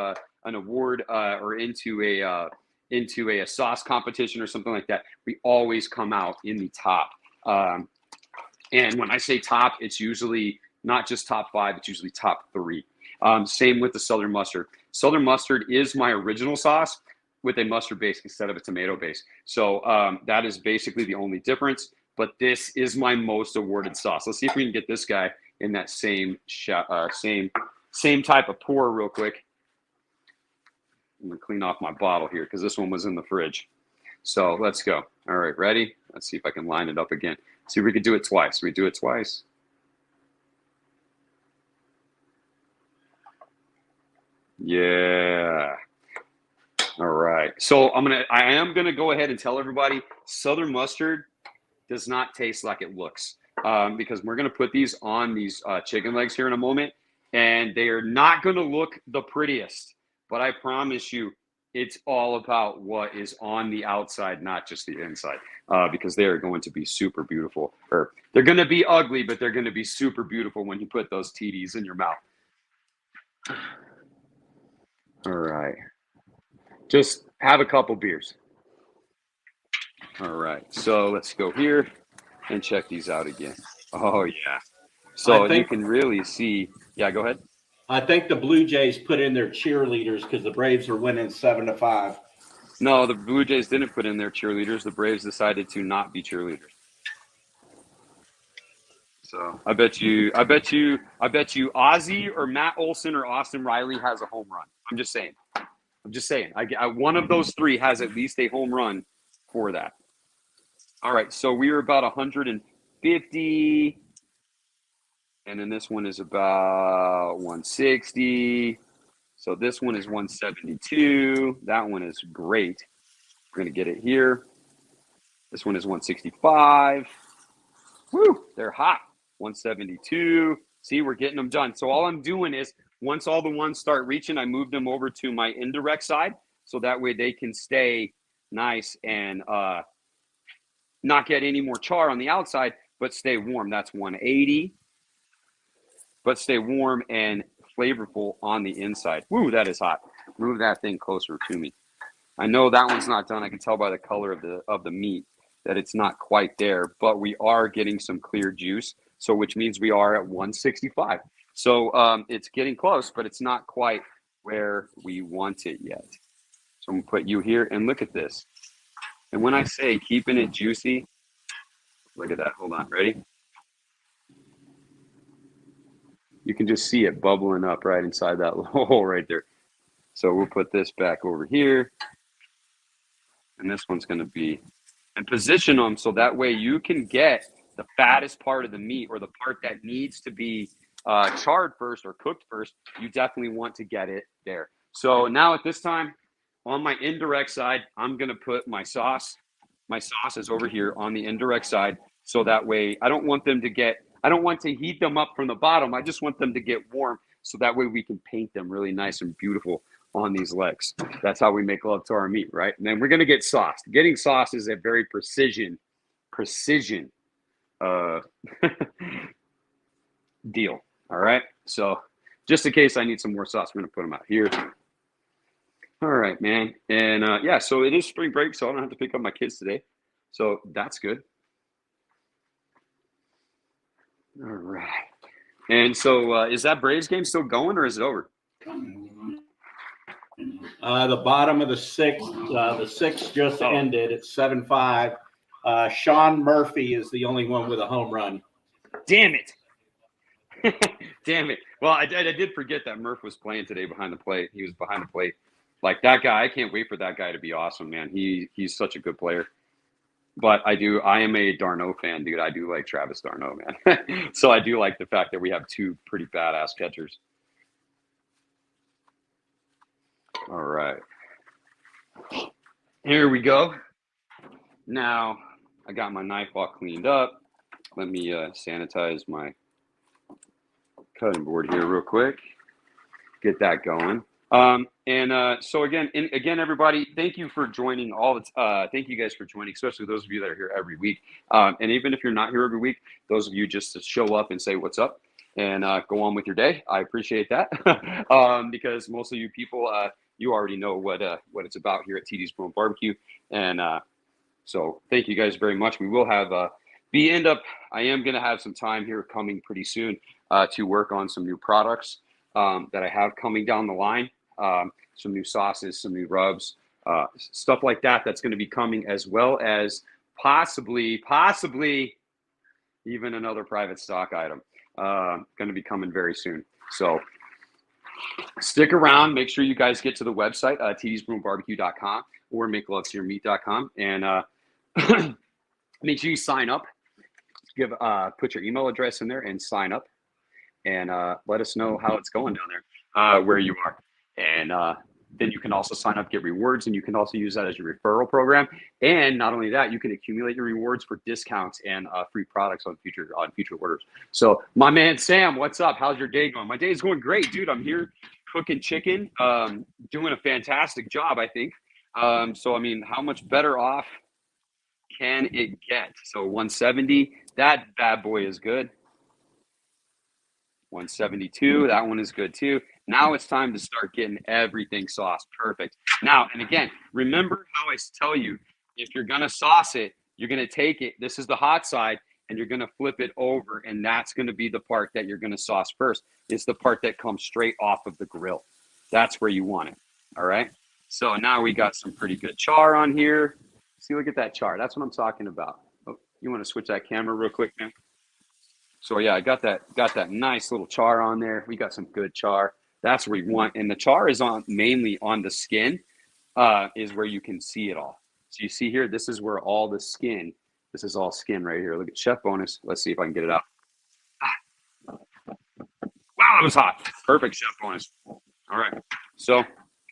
an award or into a sauce competition or something like that, we always come out in the top. And when I say top, it's usually not just top 5, it's usually top 3. Same with the Southern mustard. Southern mustard is my original sauce with a mustard base instead of a tomato base. So that is basically the only difference. But this is my most awarded sauce. Let's see if we can get this guy in that same type of pour real quick. I'm gonna clean off my bottle here because this one was in the fridge. So let's go. All right, ready? Let's see if I can line it up again. See if we could do it twice. We do it twice. Yeah. All right. So I am gonna go ahead and tell everybody Southern mustard does not taste like it looks, because we're gonna put these on these chicken legs here in a moment, and they are not gonna look the prettiest. But I promise you, it's all about what is on the outside, not just the inside, because they are going to be super beautiful. Or they're going to be ugly, but they're going to be super beautiful when you put those TDs in your mouth. All right. Just have a couple beers. All right. So let's go here and check these out again. Oh, yeah. So you can really see. Yeah, go ahead. I think the Blue Jays put in their cheerleaders because the Braves were winning 7-5. No, the Blue Jays didn't put in their cheerleaders. The Braves decided to not be cheerleaders. So I bet you Ozzy or Matt Olson or Austin Riley has a home run. I'm just saying. One of those three has at least a home run for that. All right, so we were about 150. And then this one is about 160. So this one is 172. That one is great. We're going to get it here. This one is 165. Woo, they're hot. 172. See, we're getting them done. So all I'm doing is once all the ones start reaching, I move them over to my indirect side. So that way they can stay nice and not get any more char on the outside, but stay warm. That's 180. But stay warm and flavorful on the inside. Woo, that is hot. Move that thing closer to me. I know that one's not done. I can tell by the color of the meat that it's not quite there, but we are getting some clear juice, so which means we are at 165. So it's getting close, but it's not quite where we want it yet. So I'm going to put you here, and look at this. And when I say keeping it juicy, look at that. Hold on. Ready? You can just see it bubbling up right inside that little hole right there. So we'll put this back over here. And this one's going to be, and position them so that way you can get the fattest part of the meat, or the part that needs to be charred first or cooked first. You definitely want to get it there. So now at this time, on my indirect side, I'm going to put my sauce. My sauce is over here on the indirect side. So that way I don't want to heat them up from the bottom. I just want them to get warm, so that way we can paint them really nice and beautiful on these legs. That's how we make love to our meat, right? And then we're going to get sauce. Getting sauce is a very precision deal. All right. So just in case I need some more sauce, I'm going to put them out here. All right, man. And yeah, so it is spring break, so I don't have to pick up my kids today. So that's good. All right. And so is that Braves game still going or is it over? The bottom of the sixth just ended. It's 7-5. Sean Murphy is the only one with a home run. Damn it. Damn it. Well, I did forget that Murph was playing today behind the plate. He was behind the plate. Like that guy, I can't wait for that guy to be awesome, man. He's such a good player. But I am a d'Arnaud fan, dude. I do like Travis d'Arnaud, man. So I do like the fact that we have two pretty badass catchers. All right. Here we go. Now, I got my knife all cleaned up. Let me sanitize my cutting board here real quick. Get that going. So again, everybody, thank you for joining thank you guys for joining, especially those of you that are here every week. And even if you're not here every week, those of you just to show up and say what's up and go on with your day. I appreciate that. Because most of you people, you already know what it's about here at TD's Brew and Barbecue. And so thank you guys very much. We will have I am going to have some time here coming pretty soon to work on some new products that I have coming down the line. Some new sauces, some new rubs, stuff like that. That's going to be coming, as well as possibly even another private stock item going to be coming very soon. So stick around. Make sure you guys get to the website, tdsbrewandbarbecue.com or makelovetoyourmeat.com, and make sure you sign up. Put your email address in there and sign up, and let us know how it's going down there, where you are. And then you can also sign up, get rewards, and you can also use that as your referral program. And not only that, you can accumulate your rewards for discounts and free products on future orders. So my man Sam, what's up? How's your day going? My day is going great, dude. I'm here cooking chicken, doing a fantastic job, I think. So I mean, how much better off can it get? So 170, that bad boy is good. 172, that one is good too. Now it's time to start getting everything sauced. Perfect. Now, and again, remember how I tell you, if you're going to sauce it, you're going to take it. This is the hot side, and you're going to flip it over, and that's going to be the part that you're going to sauce first. It's the part that comes straight off of the grill. That's where you want it. All right. So now we got some pretty good char on here. See, look at that char. That's what I'm talking about. Oh, you want to switch that camera real quick, man? So yeah, I got that nice little char on there. We got some good char. That's where you want, and the char is mainly on the skin, is where you can see it all. So you see here, this is where all the skin. This is all skin right here. Look at Chef Bonus. Let's see if I can get it out. Wow, that was hot. Perfect, Chef Bonus. All right, so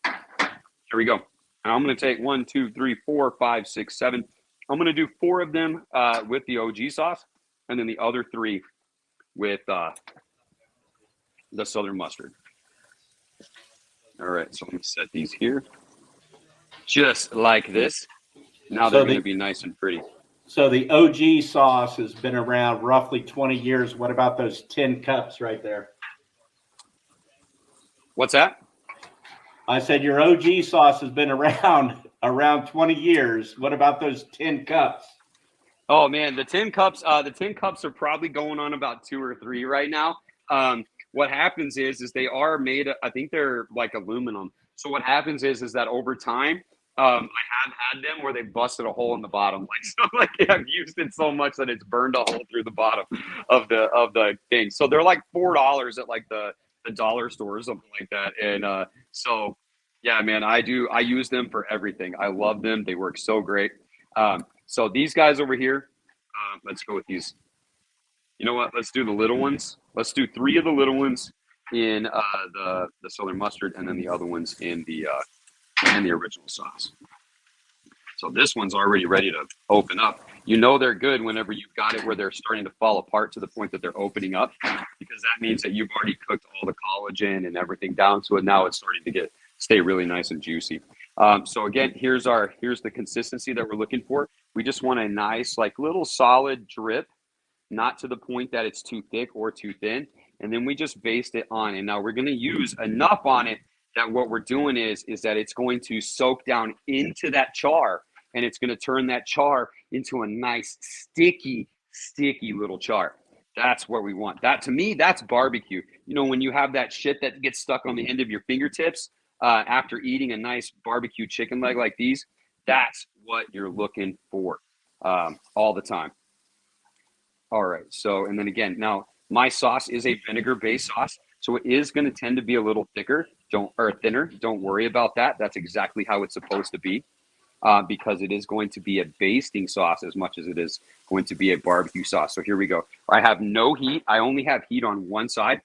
here we go. Now I'm going to take 1, 2, 3, 4, 5, 6, 7. I'm going to do 4 of them with the OG sauce, and then the other 3 with the Southern mustard. All right, so let me set these here, just like this. Now they're going to be nice and pretty. So the OG sauce has been around roughly 20 years. What about those tin cups right there? What's that? I said your OG sauce has been around 20 years. What about those tin cups? Oh man, the tin cups are probably going on about 2 or 3 right now. What happens is they are made, I think they're like aluminum. So what happens is that over time, I have had them where they busted a hole in the bottom. I've used it so much that it's burned a hole through the bottom of the thing. So they're like $4 at like the dollar store or something like that. And so yeah, man, I use them for everything. I love them. They work so great. So these guys over here, let's go with these. You know what? Let's do the little ones. Let's do 3 of the little ones in the Southern mustard, and then the other ones in the original sauce. So this one's already ready to open up. You know they're good whenever you've got it where they're starting to fall apart to the point that they're opening up, because that means that you've already cooked all the collagen and everything down to it. Now it's starting to stay really nice and juicy. So again, here's the consistency that we're looking for. We just want a nice, like, little solid drip, not to the point that it's too thick or too thin. And then we just baste it on. And now we're going to use enough on it that what we're doing is that it's going to soak down into that char, and it's going to turn that char into a nice, sticky little char. That's what we want. That, to me, that's barbecue. You know, when you have that shit that gets stuck on the end of your fingertips after eating a nice barbecue chicken leg like these, that's what you're looking for all the time. All right. So, and then again, now my sauce is a vinegar-based sauce, so it is going to tend to be a little thicker, thinner. Don't worry about that. That's exactly how it's supposed to be, because it is going to be a basting sauce as much as it is going to be a barbecue sauce. So here we go. I have no heat. I only have heat on one side,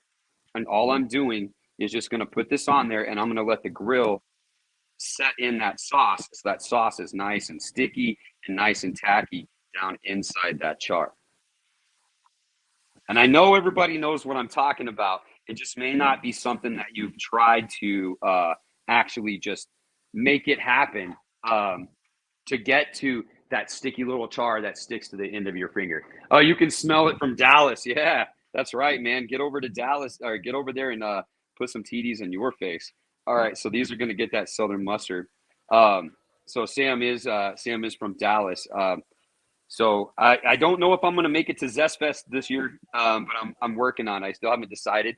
and all I'm doing is just going to put this on there, and I'm going to let the grill set in that sauce, so that sauce is nice and sticky and nice and tacky down inside that char. And I know everybody knows what I'm talking about. It just may not be something that you've tried to actually just make it happen to get to that sticky little char that sticks to the end of your finger. Oh, you can smell it from Dallas. Yeah, that's right, man. Get over to Dallas, or get over there and put some TDs in your face. All right, so these are going to get that southern mustard. So Sam is from Dallas. So I don't know if I'm going to make it to Zest Fest this year, but I'm working on it. I still haven't decided.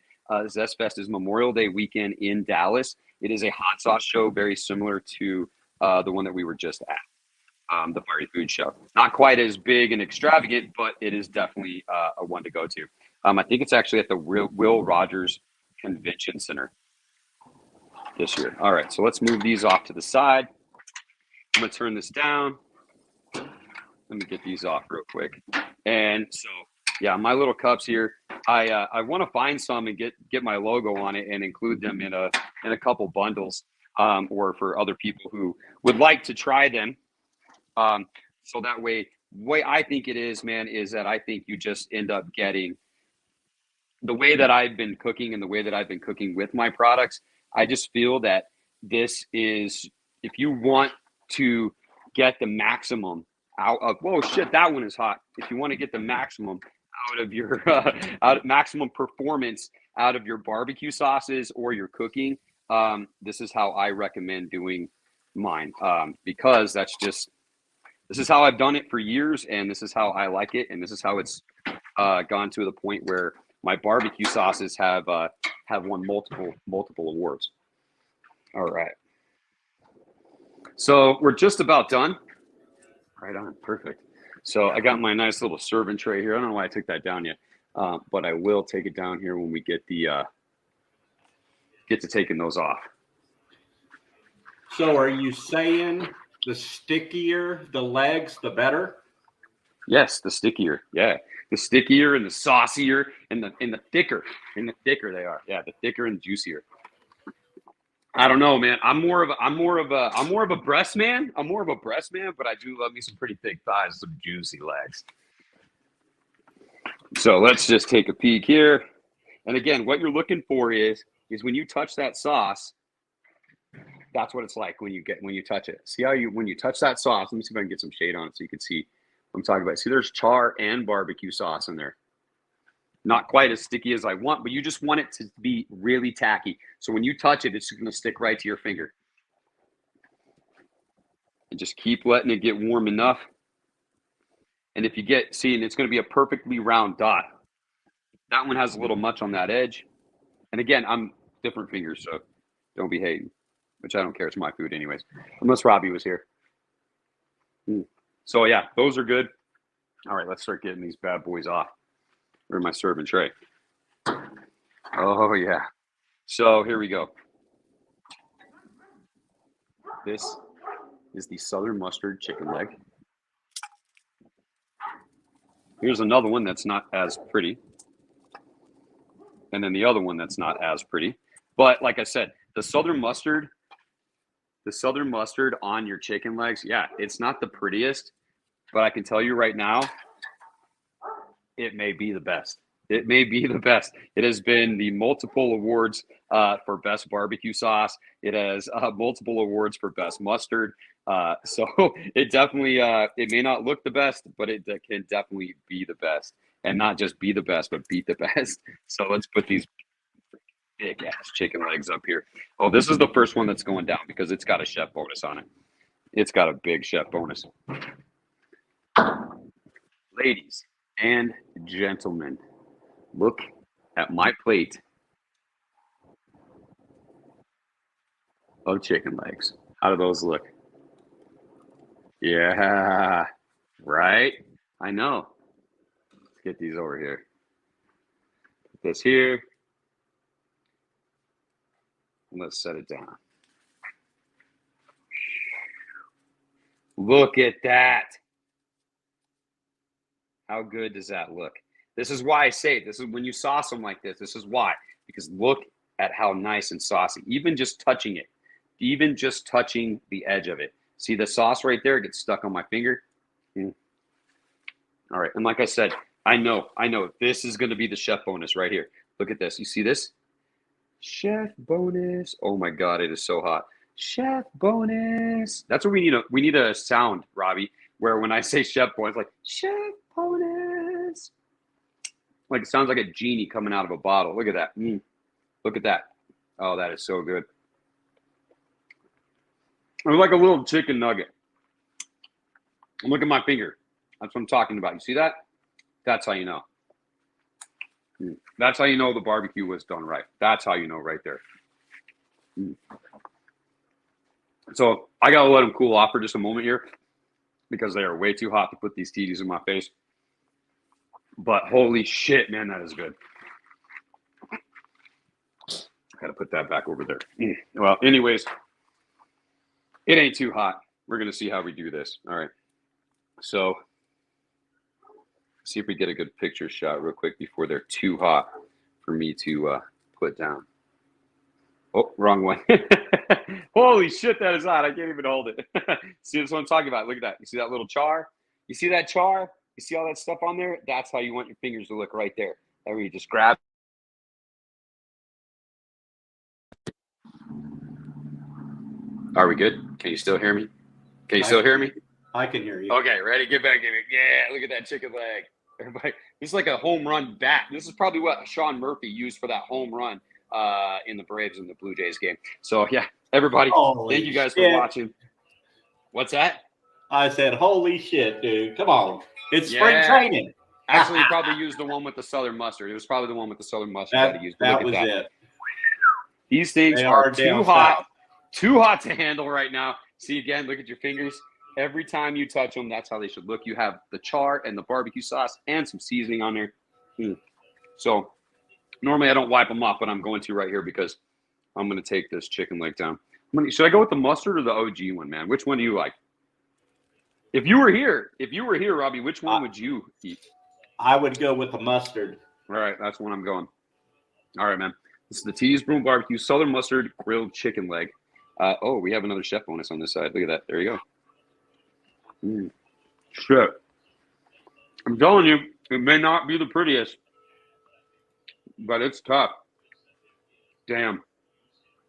Zest Fest is Memorial Day weekend in Dallas. It is a hot sauce show very similar to the one that we were just at, the Fiery Food Show. Not quite as big and extravagant, but it is definitely a one to go to. I think it's actually at the Will Rogers Convention Center this year. All right, so let's move these off to the side. I'm going to turn this down. Let me get these off real quick. And so, yeah, my little cups here, I want to find some and get my logo on it and include them in a couple bundles, or for other people who would like to try them. So that way I think it is, man, is that I think you just end up getting the way that I've been cooking and the way that I've been cooking with my products. I just feel that this is, if you want to get the maximum out of, whoa, shit, that one is hot. If you want to get the maximum out of your maximum performance out of your barbecue sauces or your cooking, this is how I recommend doing mine, because this is how I've done it for years, and this is how I like it, and this is how it's gone to the point where my barbecue sauces have won multiple awards. All right, so we're just about done. Right on, perfect. So I got my nice little serving tray here. I don't know why I took that down yet, but I will take it down here when we get to taking those off. So are you saying the stickier the legs, the better? Yes, the stickier. Yeah, the stickier and the saucier and the thicker they are. Yeah, the thicker and juicier. I don't know, man. I'm more of a breast man. I'm more of a breast man, but I do love me some pretty thick thighs, some juicy legs. So let's just take a peek here. And again, what you're looking for is when you touch that sauce, that's what it's like when you touch it. See how when you touch that sauce, let me see if I can get some shade on it so you can see what I'm talking about. See, there's char and barbecue sauce in there. Not quite as sticky as I want, but you just want it to be really tacky. So when you touch it, it's going to stick right to your finger. And just keep letting it get warm enough. And if you see, and it's going to be a perfectly round dot. That one has a little much on that edge. And again, I'm different fingers, so don't be hating, which I don't care. It's my food anyways, unless Robbie was here. So yeah, those are good. All right, let's start getting these bad boys off. Where's my serving tray? Oh, yeah. So here we go. This is the southern mustard chicken leg. Here's another one that's not as pretty. And then the other one that's not as pretty. But like I said, the southern mustard on your chicken legs, yeah, it's not the prettiest, but I can tell you right now, it may be the best. It may be the best. It has been the multiple awards for best barbecue sauce. It has multiple awards for best mustard. So it definitely, it may not look the best, but it can definitely be the best. And not just be the best, but beat the best. So let's put these big ass chicken legs up here. Oh, this is the first one that's going down because it's got a chef bonus on it. It's got a big chef bonus. Ladies and gentlemen, look at my plate of chicken legs. How do those look? Yeah, right? I know. Let's get these over here. Put this here. And let's set it down. Look at that. How good does that look? This is why I say it. This is when you sauce them like this. This is why. Because look at how nice and saucy. Even just touching it. Even just touching the edge of it. See the sauce right there? It gets stuck on my finger. All right. And like I said, I know. This is going to be the chef bonus right here. Look at this. You see this? Chef bonus. Oh my God, it is so hot. Chef bonus. That's what we need. We need a sound, Robbie, where when I say chef bonus, like chef bonus. Like it sounds like a genie coming out of a bottle. Look at that. Look at that. Oh, that is so good. It's like a little chicken nugget. Look at my finger. That's what I'm talking about. You see that? That's how you know. That's how you know the barbecue was done right. That's how you know right there. So I got to let them cool off for just a moment here because they are way too hot to put these TDs in my face. But holy shit, man, that is good. Got to put that back over there. Well, anyways, it ain't too hot. We're going to see how we do this. All right. So see if we get a good picture shot real quick before they're too hot for me to put down. Oh, wrong one. Holy shit, that is hot. I can't even hold it. See, that's what I'm talking about. Look at that. You see that little char? You see that char? You see all that stuff on there? That's how you want your fingers to look right there. There you just grab. Are we good? Can you still hear me? Can you still hear me? I can hear you. Okay, ready? Get back in it. Yeah, look at that chicken leg. Everybody, this is like a home run bat. This is probably what Sean Murphy used for that home run in the Braves and the Blue Jays game. So, yeah, everybody, thank you guys for watching. What's that? I said, holy shit, dude. Come on. It's spring training. Actually, he probably used the one with the southern mustard. It was probably the one with the southern mustard that he used. That was it. These things are too hot. Too hot to handle right now. See, again, look at your fingers. Every time you touch them, that's how they should look. You have the char and the barbecue sauce and some seasoning on there. So normally I don't wipe them off, but I'm going to right here because I'm going to take this chicken leg down. Should I go with the mustard or the OG one, man? Which one do you like? If you were here, Robbie, which one would you eat? I would go with the mustard. All right, that's one I'm going. All right, man. This is the TD's Brew Barbecue Southern Mustard Grilled Chicken Leg. Oh, we have another chef bonus on this side. Look at that. There you go. Shit. I'm telling you, it may not be the prettiest, but it's tough. Damn.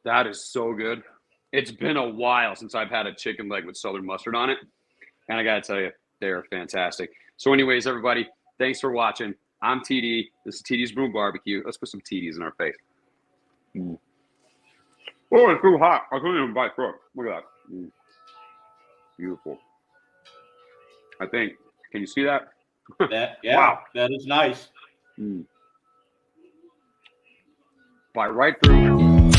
That is so good. It's been a while since I've had a chicken leg with southern mustard on it. And I got to tell you, they're fantastic. So anyways, everybody, thanks for watching. I'm TD. This is TD's Brew Barbecue. Let's put some TDs in our face. Oh, it's too hot. I couldn't even bite through it. Look at that. Beautiful. I think. Can you see that? Wow. That is nice. Bite right through.